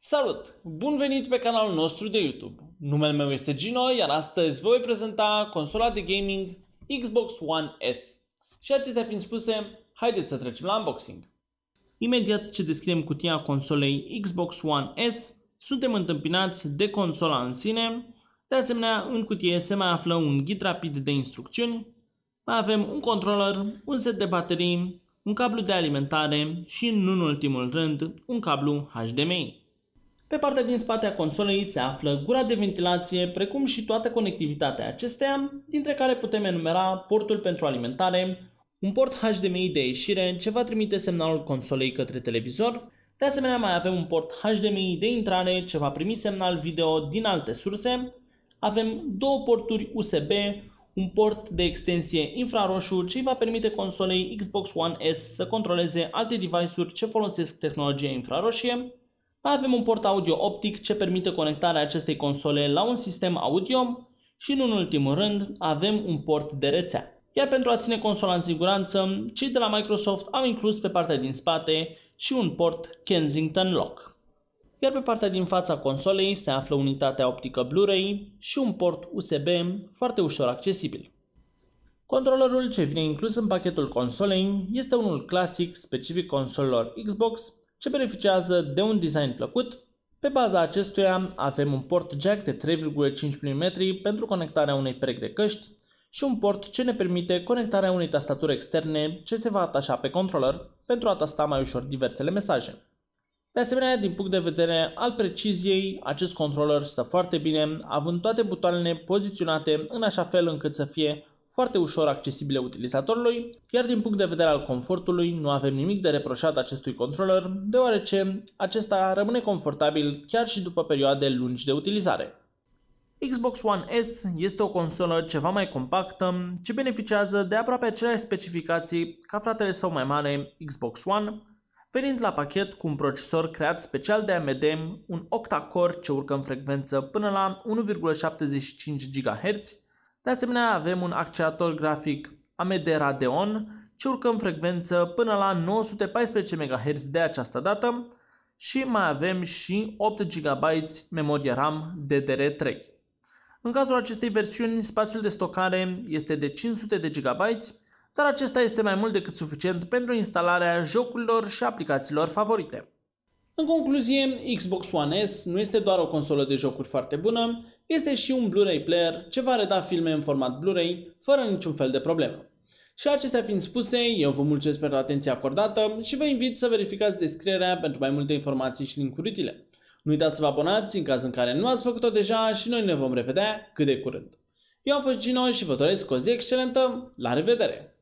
Salut! Bun venit pe canalul nostru de YouTube. Numele meu este Gino, iar astăzi vă voi prezenta consola de gaming Xbox One S. Și acestea fiind spuse, haideți să trecem la unboxing. Imediat ce descriem cutia consolei Xbox One S, suntem întâmpinați de consola în sine. De asemenea, în cutie se mai află un ghid rapid de instrucțiuni. Mai avem un controller, un set de baterii, un cablu de alimentare și, nu în ultimul rând, un cablu HDMI. Pe partea din spate a consolei se află gura de ventilație, precum și toată conectivitatea acesteia, dintre care putem enumera portul pentru alimentare, un port HDMI de ieșire ce va trimite semnalul consolei către televizor. De asemenea, mai avem un port HDMI de intrare ce va primi semnal video din alte surse. Avem două porturi USB, un port de extensie infraroșu ce îi va permite consolei Xbox One S să controleze alte device-uri ce folosesc tehnologia infraroșie. Avem un port audio optic ce permite conectarea acestei console la un sistem audio și, în ultimul rând, avem un port de rețea. Iar pentru a ține consola în siguranță, cei de la Microsoft au inclus pe partea din spate și un port Kensington Lock. Iar pe partea din fața consolei se află unitatea optică Blu-ray și un port USB foarte ușor accesibil. Controlerul ce vine inclus în pachetul consolei este unul clasic specific consolelor Xbox, ce beneficiază de un design plăcut. Pe baza acestuia avem un port jack de 3,5 mm pentru conectarea unei perechi de căști și un port ce ne permite conectarea unei tastaturi externe ce se va atașa pe controller pentru a tasta mai ușor diversele mesaje. De asemenea, din punct de vedere al preciziei, acest controller stă foarte bine, având toate butoanele poziționate în așa fel încât să fie foarte ușor accesibile utilizatorului, iar din punct de vedere al confortului nu avem nimic de reproșat acestui controller, deoarece acesta rămâne confortabil chiar și după perioade lungi de utilizare. Xbox One S este o consolă ceva mai compactă, ce beneficiază de aproape aceleași specificații ca fratele său mai mare Xbox One, venind la pachet cu un procesor creat special de AMD, un octa-core ce urcă în frecvență până la 1,75 GHz. De asemenea, avem un accelerator grafic AMD Radeon ce urcă în frecvență până la 914 MHz de această dată și mai avem și 8 GB memorie RAM DDR3. În cazul acestei versiuni, spațiul de stocare este de 500 de GB, dar acesta este mai mult decât suficient pentru instalarea jocurilor și aplicațiilor favorite. În concluzie, Xbox One S nu este doar o consolă de jocuri foarte bună, este și un Blu-ray player ce va reda filme în format Blu-ray fără niciun fel de problemă. Și acestea fiind spuse, eu vă mulțumesc pentru atenția acordată și vă invit să verificați descrierea pentru mai multe informații și link-uri utile. Nu uitați să vă abonați în caz în care nu ați făcut-o deja și noi ne vom revedea cât de curând. Eu am fost Gino și vă doresc o zi excelentă, la revedere!